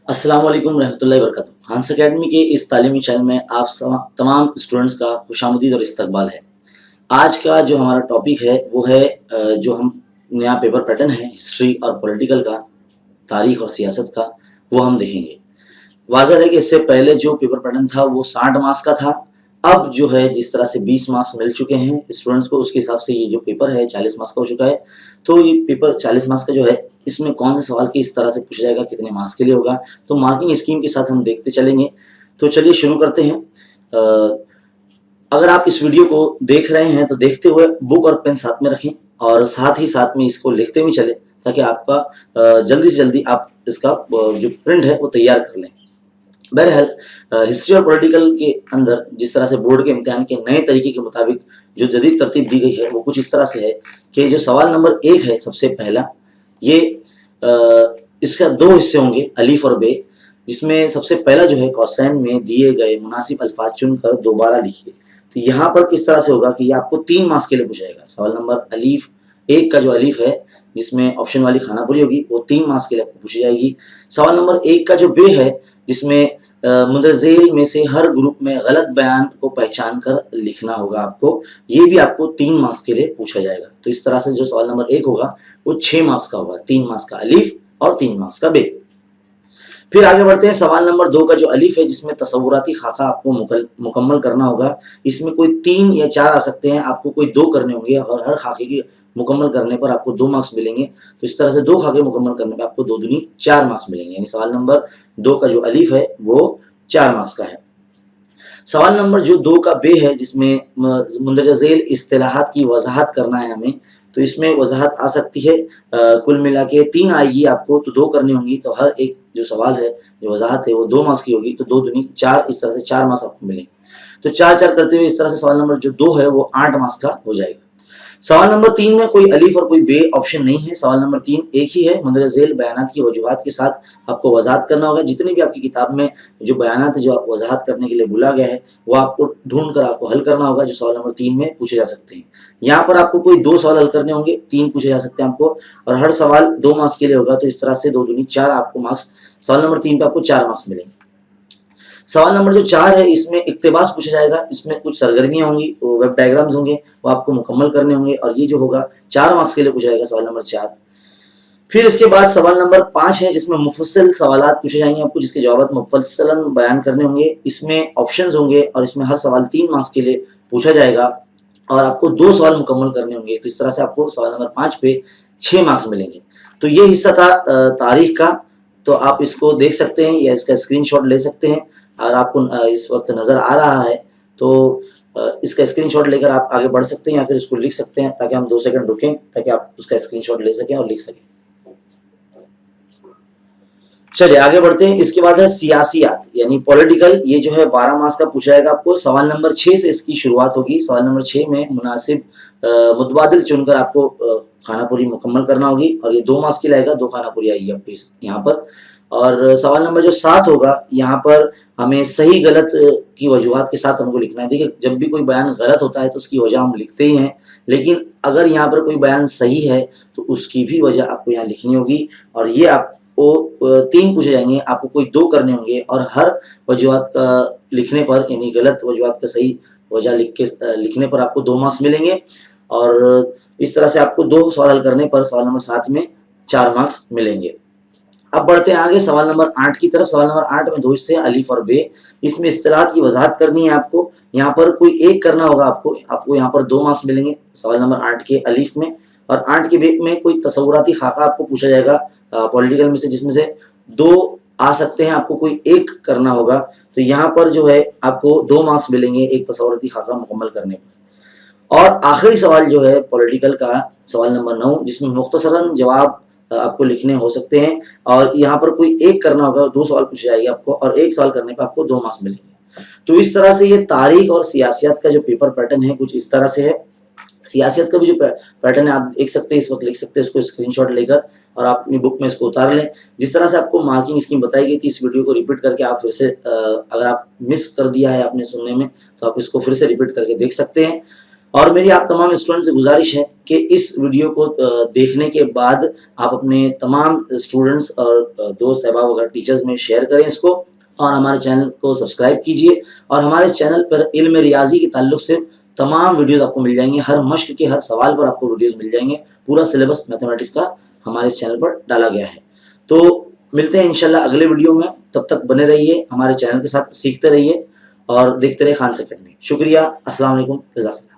अस्सलाम वालेकुम रहमतुल्लाहि वबरकातुहू। हांस अकेडमी के इस तालीमी चैनल में आप तमाम स्टूडेंट्स का खुशामदीद और इस्तकबाल है। आज का जो हमारा टॉपिक है वो है जो हम नया पेपर पैटर्न है हिस्ट्री और पॉलिटिकल का, तारीख और सियासत का, वो हम देखेंगे। वाज़ह है कि इससे पहले जो पेपर पैटर्न था वो 60 मार्क्स का था। अब जो है जिस तरह से 20 मार्क्स मिल चुके हैं स्टूडेंट्स को, उसके हिसाब से ये जो पेपर है 40 मार्क्स का हो चुका है। तो ये पेपर 40 मार्क्स का जो है, इसमें कौन से सवाल किस तरह से पूछा जाएगा, कितने मार्क्स के लिए होगा, तो मार्किंग स्कीम के साथ हम देखते चलेंगे। तो चलिए शुरू करते हैं। अगर आप इस वीडियो को देख रहे हैं तो देखते हुए बुक और पेन साथ में रखें और साथ ही साथ में इसको लिखते हुए चलें, ताकि आपका जल्दी से जल्दी आप इसका जो प्रिंट है वो तैयार कर लें। बहरहाल हिस्ट्री और पॉलिटिकल के अंदर जिस तरह से बोर्ड के इम्तिहान के नए तरीके के मुताबिक जो जदीद तरतीब दी गई है वो कुछ इस तरह से है कि जो सवाल नंबर 1 है सबसे पहला, ये इसका 2 हिस्से होंगे, अलीफ और बे, जिसमें सबसे पहला जो है कौसैन में दिए गए मुनासिब अल्फाज चुनकर दोबारा लिखिए। तो यहाँ पर किस तरह से होगा कि ये आपको 3 मार्क्स के लिए पूछाएगा। सवाल नंबर अलीफ 1 का जो अलीफ है जिसमें ऑप्शन वाली खानापुरी होगी वो 3 मार्क्स के लिए आपको पूछी जाएगी। सवाल नंबर 1 का जो बे है जिसमें मुंदरजेल में से हर ग्रुप में गलत बयान को पहचान कर लिखना होगा आपको, ये भी आपको 3 मार्क्स के लिए पूछा जाएगा। तो इस तरह से जो सवाल नंबर 1 होगा वो 6 मार्क्स का होगा, 3 मार्क्स का अलीफ और 3 मार्क्स का बे। फिर आगे बढ़ते हैं। सवाल नंबर 2 का जो अलीफ है जिसमें तसव्वुराती खाका आपको मुकम्मल करना होगा। इसमें कोई 3 या 4 आ सकते हैं, आपको कोई 2 करने होंगे और हर खाके की मुकम्मल करने पर आपको 2 मार्क्स मिलेंगे। तो इस तरह से 2 खाके मुकम्मल करने पर आपको 2 दूनी 4 मार्क्स मिलेंगे। यानी सवाल नंबर 2 का जो अलीफ है वो 4 मार्क्स का है। सवाल नंबर जो 2 का बे है जिसमें मुंदरजा झेल इस्तिलाहात की वजाहत करना है हमें, तो इसमें वजाहत आ सकती है कुल मिला के 3 आएगी आपको, तो 2 करनी होंगी। तो हर एक जो सवाल है जो वजाहत है वो 2 मार्क्स की होगी, तो 2 दूनी 4, इस तरह से 4 मार्क्स आपको मिलेंगे। तो 4-4 करते हुए इस तरह से सवाल नंबर जो 2 है वो 8 मार्क्स का हो जाएगा। सवाल नंबर 3 में कोई अलीफ और कोई बे ऑप्शन नहीं है। सवाल नंबर 3 एक ही है, मुंदरजा झेल बयानात की वजूहात के साथ आपको वजाहत करना होगा। जितने भी आपकी किताब में जो बयानात है जो आप वजाहत करने के लिए बोला गया है वो आपको ढूंढ कर आपको हल करना होगा, जो सवाल नंबर 3 में पूछे जा सकते हैं। यहाँ पर आपको कोई 2 सवाल हल करने होंगे, 3 पूछे जा सकते हैं आपको, और हर सवाल 2 मार्क्स के लिए होगा। तो इस तरह से 2 दूनी 4 आपको मार्क्स, सवाल नंबर 3 पे आपको 4 मार्क्स मिलेंगे। सवाल नंबर जो 4 है इसमें इक्तिबास पूछा जाएगा। इसमें कुछ सरगर्मियां होंगी, वेब डायग्राम्स होंगे, वो आपको मुकम्मल करने होंगे, और ये जो होगा 4 मार्क्स के लिए पूछा जाएगा सवाल नंबर 4। फिर इसके बाद सवाल नंबर 5 है जिसमें मुफस्सल सवालात पूछे जाएंगे आपको, जिसके जवाब मुफस्सलन बयान करने होंगे। इसमें ऑप्शंस होंगे और इसमें हर सवाल 3 मार्क्स के लिए पूछा जाएगा और आपको 2 सवाल मुकम्मल करने होंगे। तो इस तरह से आपको सवाल नंबर 5 पे 6 मार्क्स मिलेंगे। तो ये हिस्सा था तारीख का। तो आप इसको देख सकते हैं या इसका स्क्रीनशॉट ले सकते हैं। और आपको इस वक्त नज़र आ रहा है तो इसका स्क्रीनशॉट लेकर आप आगे बढ़ सकते हैं या फिर इसको लिख सकते हैं, ताकि हम 2 सेकंड रुकें ताकि आप उसका स्क्रीनशॉट ले सकें और लिख सकें। चलिए आगे बढ़ते हैं। इसके बाद है सियासियात यानी पॉलिटिकल। ये जो है 12 मार्क्स का पूछा जाएगा आपको। सवाल नंबर 6 से इसकी शुरुआत होगी। सवाल नंबर 6 में मुनासिब मुतबादिल चुनकर आपको खानापुरी मुकम्मल करना होगी और ये 2 मार्क्स की लाएगा, 2 खानापुरी आएगी आपको यहाँ पर। और सवाल नंबर जो 7 होगा यहाँ पर हमें सही गलत की वजूहात के साथ हमको लिखना है। देखिए जब भी कोई बयान गलत होता है तो उसकी वजह हम लिखते ही हैं, लेकिन अगर यहाँ पर कोई बयान सही है तो उसकी भी वजह आपको यहाँ लिखनी होगी। और ये आपको 3 पूछे जाएंगे, आपको कोई 2 करने होंगे और हर वजूहात का लिखने पर यानी गलत वजूहात का सही वजह लिखने पर आपको 2 मार्क्स मिलेंगे। और इस तरह से आपको 2 सवाल हल करने पर सवाल नंबर 7 में 4 मार्क्स मिलेंगे। अब बढ़ते हैं आगे सवाल नंबर 8 की तरफ। सवाल नंबर 8 में 2 हिस्से अलीफ और बे। इसमें इस्तिलाहात की वजाहत करनी है आपको। यहाँ पर कोई एक करना होगा आपको यहाँ पर 2 मार्क्स मिलेंगे सवाल नंबर 8 के अलीफ में। और 8 के बे में कोई तसव्वुराती खाका आपको पूछा जाएगा पॉलिटिकल में से, जिसमें से 2 आ सकते हैं, आपको कोई एक करना होगा। तो यहाँ पर जो है आपको 2 मार्क्स मिलेंगे एक तसव्वुराती खाका मुकम्मल करने पर। और आखिरी सवाल जो है पॉलिटिकल का सवाल नंबर 9, जिसमें मुख्तसरन जवाब आपको लिखने हो सकते हैं और यहाँ पर कोई एक करना होगा, 2 सवाल पूछे जाएंगे आपको और एक सवाल करने पर आपको 2 मार्क्स मिलेंगे। तो इस तरह से ये तारीख और सियासियत का जो पेपर पैटर्न है कुछ इस तरह से है। सियासियत का भी जो पैटर्न है आप देख सकते हैं, इस वक्त लिख सकते हैं उसको स्क्रीनशॉट लेकर और आप अपनी बुक में इसको उतार लें। जिस तरह से आपको मार्किंग स्कीम बताई गई थी, इस वीडियो को रिपीट करके आप फिर से अगर आप मिस कर दिया है आपने सुनने में तो आप इसको फिर से रिपीट करके देख सकते हैं। और मेरी आप तमाम स्टूडेंट से गुजारिश है कि इस वीडियो को देखने के बाद आप अपने तमाम स्टूडेंट्स और दोस्त अहबाब वगैरह टीचर्स में शेयर करें इसको, और हमारे चैनल को सब्सक्राइब कीजिए। और हमारे चैनल पर इल्म रियाजी के ताल्लुक से तमाम वीडियोस आपको मिल जाएंगे, हर मश्क के हर सवाल पर आपको वीडियोस मिल जाएंगे। पूरा सिलेबस मैथमेटिक्स का हमारे इस चैनल पर डाला गया है। तो मिलते हैं इंशाल्लाह अगले वीडियो में, तब तक बने रहिए हमारे चैनल के साथ, सीखते रहिए और देखते रहिए खान अकेडमी। शुक्रिया, अस्सलाम वालेकुम, जज़ाकल्लाह।